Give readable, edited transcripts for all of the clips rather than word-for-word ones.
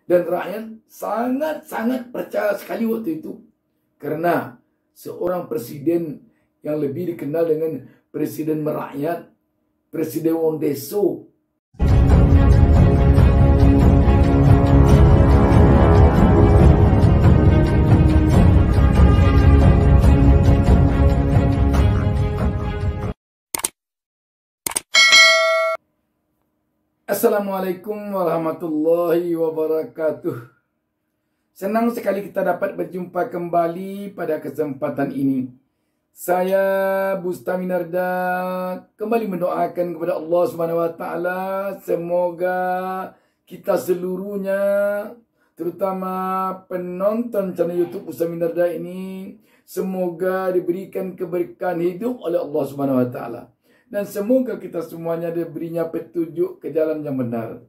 Dan rakyat sangat-sangat percaya sekali waktu itu. Karena seorang presiden yang lebih dikenal dengan presiden merakyat, presiden wong deso. Assalamualaikum warahmatullahi wabarakatuh. Senang sekali kita dapat berjumpa kembali pada kesempatan ini. Saya Bustaminarda kembali mendoakan kepada Allah SWT semoga kita seluruhnya, terutama penonton channel YouTube Bustaminarda ini, semoga diberikan keberkahan hidup oleh Allah SWT. Dan semoga kita semuanya diberinya petunjuk ke jalan yang benar.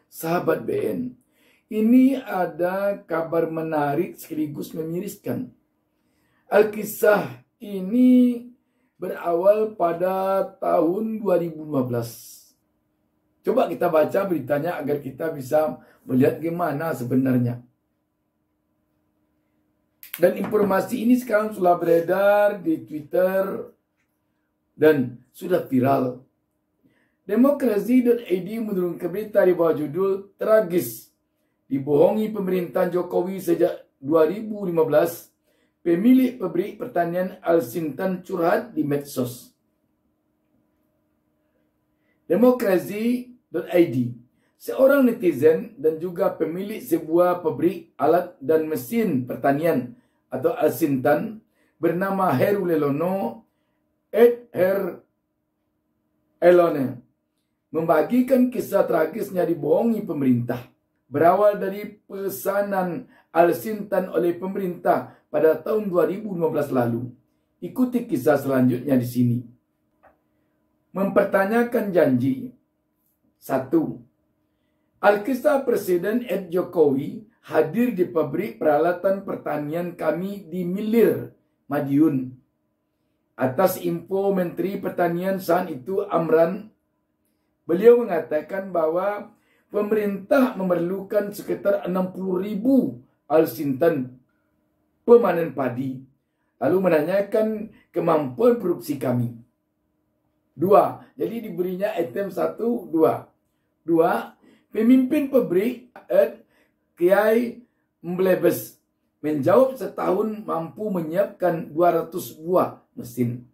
Sahabat BN, ini ada kabar menarik sekaligus memiriskan. Alkisah ini berawal pada tahun 2015. Coba kita baca beritanya agar kita bisa melihat gimana sebenarnya. Dan informasi ini sekarang sudah beredar di Twitter dan sudah viral. Demokrasi.id menurunkan berita di bawah judul "Tragis dibohongi pemerintahan Jokowi sejak 2015. Pemilik pabrik pertanian Al-Sintan curhat di medsos." Demokrasi.id, seorang netizen dan juga pemilik sebuah pabrik alat dan mesin pertanian atau Al-Sintan bernama Heru Lelono Elone membagikan kisah tragisnya dibohongi pemerintah. Berawal dari pesanan Al-Sintan oleh pemerintah pada tahun 2015 lalu. Ikuti kisah selanjutnya di sini. Mempertanyakan janji. 1. Alkisah Presiden Jokowi hadir di pabrik peralatan pertanian kami di Milir, Madiun. Atas info Menteri Pertanian saat itu Amran, beliau mengatakan bahwa pemerintah memerlukan sekitar 60.000 Al-Sintan pemanen padi. Lalu menanyakan kemampuan produksi kami. 2. Jadi diberinya item 1, 2. 2. Pemimpin pabrik Kiai Mblebes menjawab setahun mampu menyiapkan 200 buah mesin.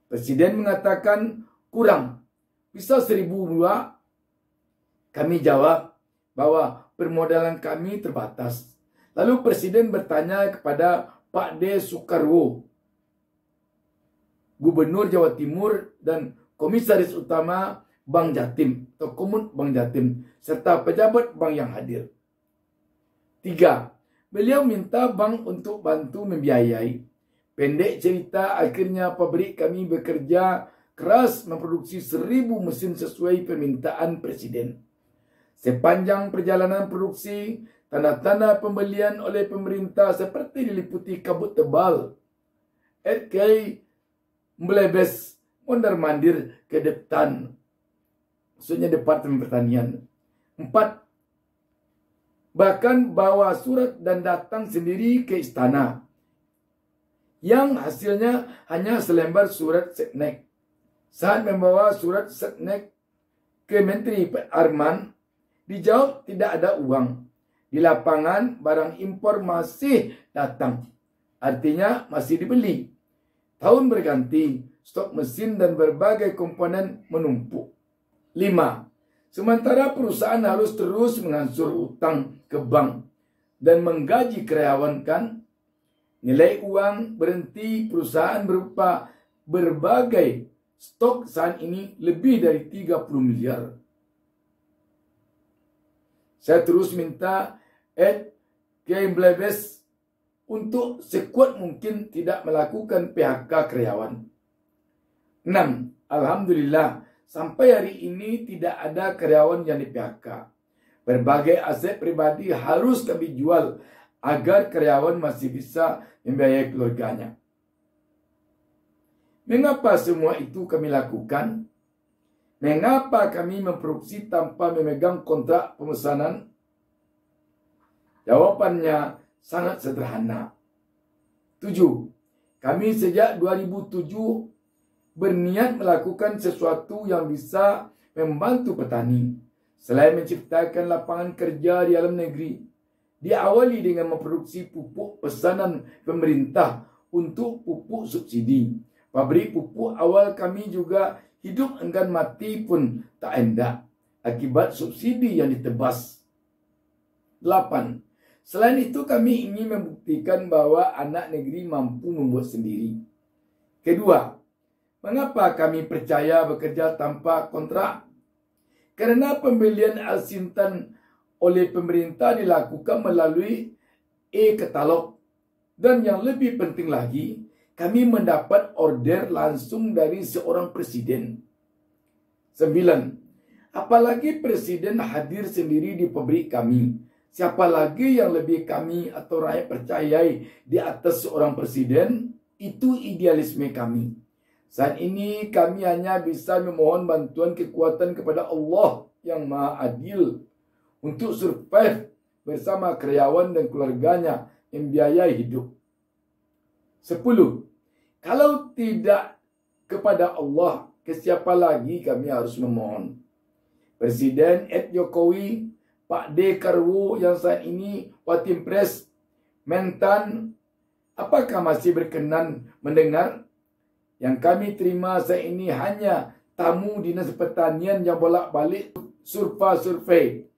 Presiden mengatakan kurang, bisa 1000 buah. Kami jawab bahwa permodalan kami terbatas. Lalu Presiden bertanya kepada Pak D. Soekarwo, Gubernur Jawa Timur dan Komisaris Utama Bank Jatim atau Komut Bank Jatim, serta pejabat bank yang hadir. 3. Beliau minta bank untuk bantu membiayai. Pendek cerita, akhirnya pabrik kami bekerja keras memproduksi 1000 mesin sesuai permintaan Presiden. Sepanjang perjalanan produksi, tanda-tanda pembelian oleh pemerintah seperti diliputi kabut tebal. RK Mblebes mondar-mandir ke depan, maksudnya Departemen Pertanian. 4. Bahkan bawa surat dan datang sendiri ke istana, yang hasilnya hanya selembar surat seknek. Saat membawa surat seknek ke Menteri Arman, dijawab tidak ada uang. Di lapangan barang impor masih datang, artinya masih dibeli. Tahun berganti, stok mesin dan berbagai komponen menumpuk. 5. Sementara perusahaan harus terus mengansur utang ke bank dan menggaji karyawan kan, nilai uang berhenti perusahaan berupa berbagai stok saat ini lebih dari 30 miliar. Saya terus minta Kiai Mblebes untuk sekuat mungkin tidak melakukan PHK karyawan. 6. Alhamdulillah, sampai hari ini tidak ada karyawan yang di PHK. Berbagai aset pribadi harus kami jual agar karyawan masih bisa membiayai keluarganya. Mengapa semua itu kami lakukan? Mengapa kami memproduksi tanpa memegang kontrak pemesanan? Jawabannya sangat sederhana. 7. Kami sejak 2007 berniat melakukan sesuatu yang bisa membantu petani. Selain menciptakan lapangan kerja di dalam negeri, diawali dengan memproduksi pupuk pesanan pemerintah untuk pupuk subsidi. Pabrik pupuk awal kami juga hidup enggan mati pun tak hendak akibat subsidi yang ditebas. 8. Selain itu kami ingin membuktikan bahwa anak negeri mampu membuat sendiri. Kedua, mengapa kami percaya bekerja tanpa kontrak? Karena pembelian Al-Sintan oleh pemerintah dilakukan melalui e-katalog. Dan yang lebih penting lagi, kami mendapat order langsung dari seorang presiden. 9. Apalagi presiden hadir sendiri di pabrik kami. Siapa lagi yang lebih kami atau rakyat percayai di atas seorang presiden? Itu idealisme kami. Saat ini kami hanya bisa memohon bantuan kekuatan kepada Allah yang Maha Adil untuk survive bersama karyawan dan keluarganya yang biaya hidup. 10. Kalau tidak kepada Allah, ke siapa lagi kami harus memohon? Presiden Jokowi, Pak D. Karwo yang saat ini Watimpres, Mentan, apakah masih berkenan mendengar? Yang kami terima saat ini hanya tamu dinas pertanian yang bolak-balik survei.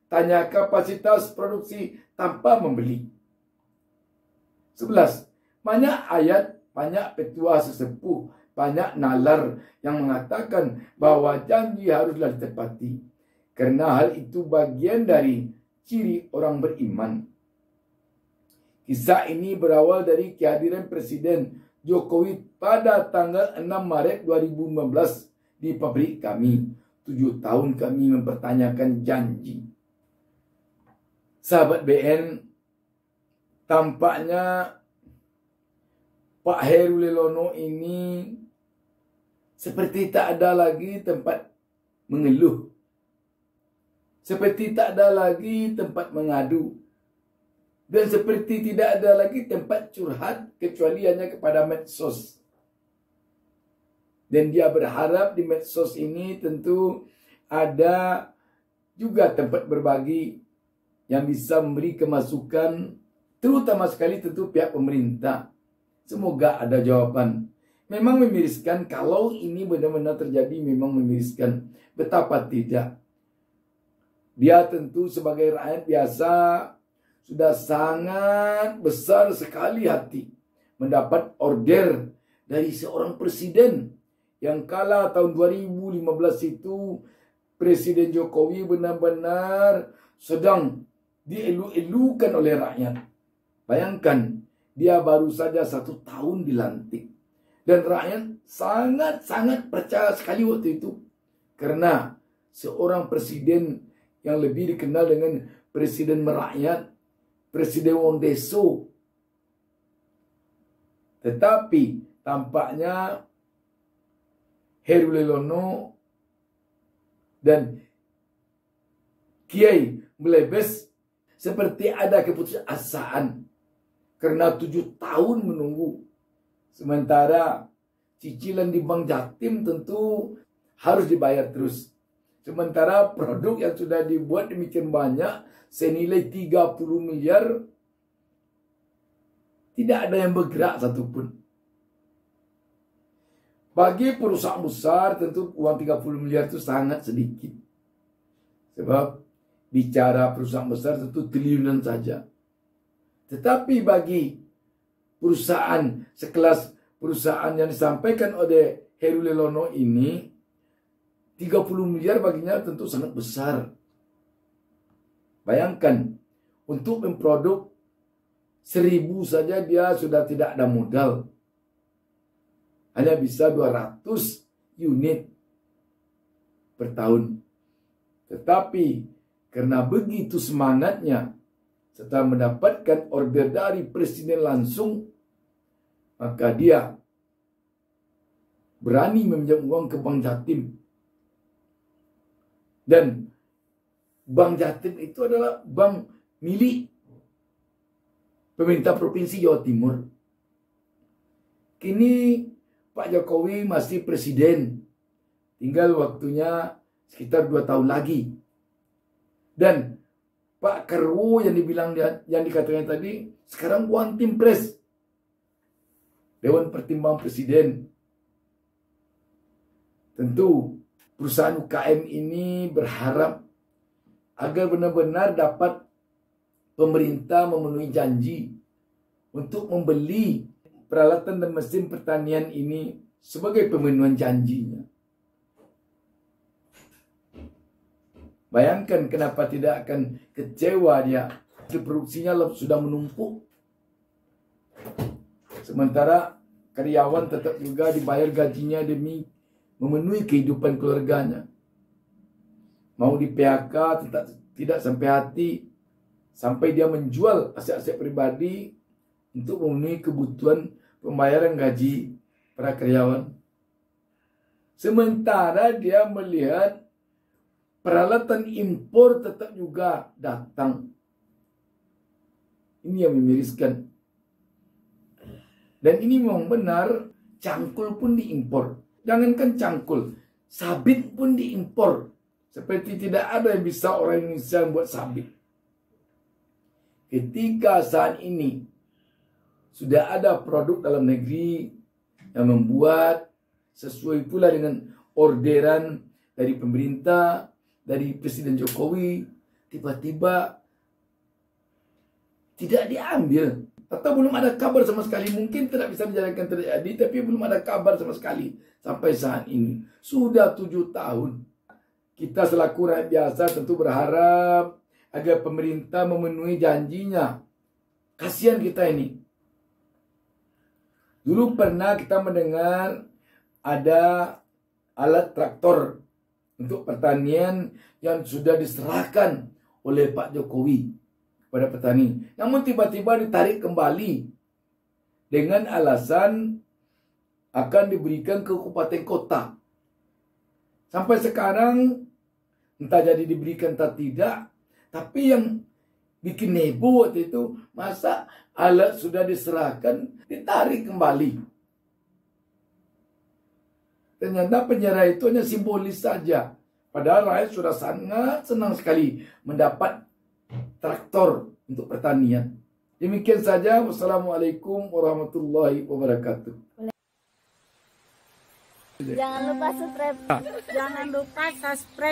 Tanya kapasitas produksi tanpa membeli. 11. Banyak ayat, banyak petua sesepuh, banyak nalar yang mengatakan bahwa janji haruslah ditepati. Karena hal itu bagian dari ciri orang beriman. Kisah ini berawal dari kehadiran Presiden Jokowi pada tanggal 6 Maret 2015 di pabrik kami. 7 tahun kami mempertanyakan janji. Sahabat BN, tampaknya Pak Heru Lelono ini seperti tak ada lagi tempat mengeluh. Seperti tak ada lagi tempat mengadu. Dan seperti tidak ada lagi tempat curhat kecuali hanya kepada medsos. Dan dia berharap di medsos ini tentu ada juga tempat berbagi yang bisa memberi kemasukan, terutama sekali tentu pihak pemerintah. Semoga ada jawaban. Memang memiriskan, kalau ini benar-benar terjadi memang memiriskan. Betapa tidak. Dia tentu sebagai rakyat biasa sudah sangat besar sekali hati mendapat order dari seorang presiden yang kala tahun 2015 itu Presiden Jokowi benar-benar sedang dielu-elukan oleh rakyat. Bayangkan, dia baru saja 1 tahun dilantik dan rakyat sangat-sangat percaya sekali waktu itu karena seorang presiden yang lebih dikenal dengan presiden merakyat, Presiden wong deso. Tetapi tampaknya Heru Lelono dan Kiai Melebes seperti ada keputusasaan karena 7 tahun menunggu. Sementara cicilan di Bank Jatim tentu harus dibayar terus. Sementara produk yang sudah dibuat demikian banyak senilai 30 miliar tidak ada yang bergerak satupun. Bagi perusahaan besar tentu uang 30 miliar itu sangat sedikit. Sebab bicara perusahaan besar tentu triliunan saja. Tetapi bagi perusahaan sekelas perusahaan yang disampaikan oleh Heru Lelono ini, 30 miliar baginya tentu sangat besar. Bayangkan, untuk memproduk 1000 saja dia sudah tidak ada modal. Hanya bisa 200 unit per tahun. Tetapi karena begitu semangatnya setelah mendapatkan order dari presiden langsung, maka dia berani meminjam uang ke Bank Jatim. Dan Bank Jatim itu adalah bank milik pemerintah Provinsi Jawa Timur. Kini Pak Jokowi masih presiden. Tinggal waktunya sekitar 2 tahun lagi. Dan Pak Karwo yang dikatakan tadi, sekarang One Team Press, Dewan Pertimbangan Presiden. Tentu perusahaan UKM ini berharap agar benar-benar dapat pemerintah memenuhi janji untuk membeli peralatan dan mesin pertanian ini sebagai pemenuhan janjinya. Bayangkan kenapa tidak akan kecewa dia. Produksinya sudah menumpuk. Sementara karyawan tetap juga dibayar gajinya demi memenuhi kehidupan keluarganya. Mau di PHK tidak sampai hati. Sampai dia menjual aset-aset pribadi untuk memenuhi kebutuhan pembayaran gaji para karyawan. Sementara dia melihat peralatan impor tetap juga datang. Ini yang memiriskan. Dan ini memang benar, cangkul pun diimpor. Jangankan cangkul, sabit pun diimpor. Seperti tidak ada yang bisa orang Indonesia buat sabit. Ketika saat ini sudah ada produk dalam negeri yang membuat sesuai pula dengan orderan dari pemerintah, dari Presiden Jokowi, tiba-tiba tidak diambil. Atau belum ada kabar sama sekali. Mungkin tidak bisa dijalankan terjadi, tapi belum ada kabar sama sekali sampai saat ini. Sudah 7 tahun. Kita selaku rakyat biasa tentu berharap agar pemerintah memenuhi janjinya. Kasihan kita ini. Dulu pernah kita mendengar ada alat traktor untuk pertanian yang sudah diserahkan oleh Pak Jokowi kepada petani. Namun tiba-tiba ditarik kembali dengan alasan akan diberikan ke kabupaten kota. Sampai sekarang entah jadi diberikan atau tidak, tapi yang bikin heboh waktu itu, masa alat sudah diserahkan ditarik kembali. Ternyata penyerahan itu hanya simbolis saja. Padahal rakyat sudah sangat senang sekali mendapat traktor untuk pertanian. Demikian saja. Wassalamualaikum warahmatullahi wabarakatuh. Jangan lupa subscribe. Jangan lupa subscribe.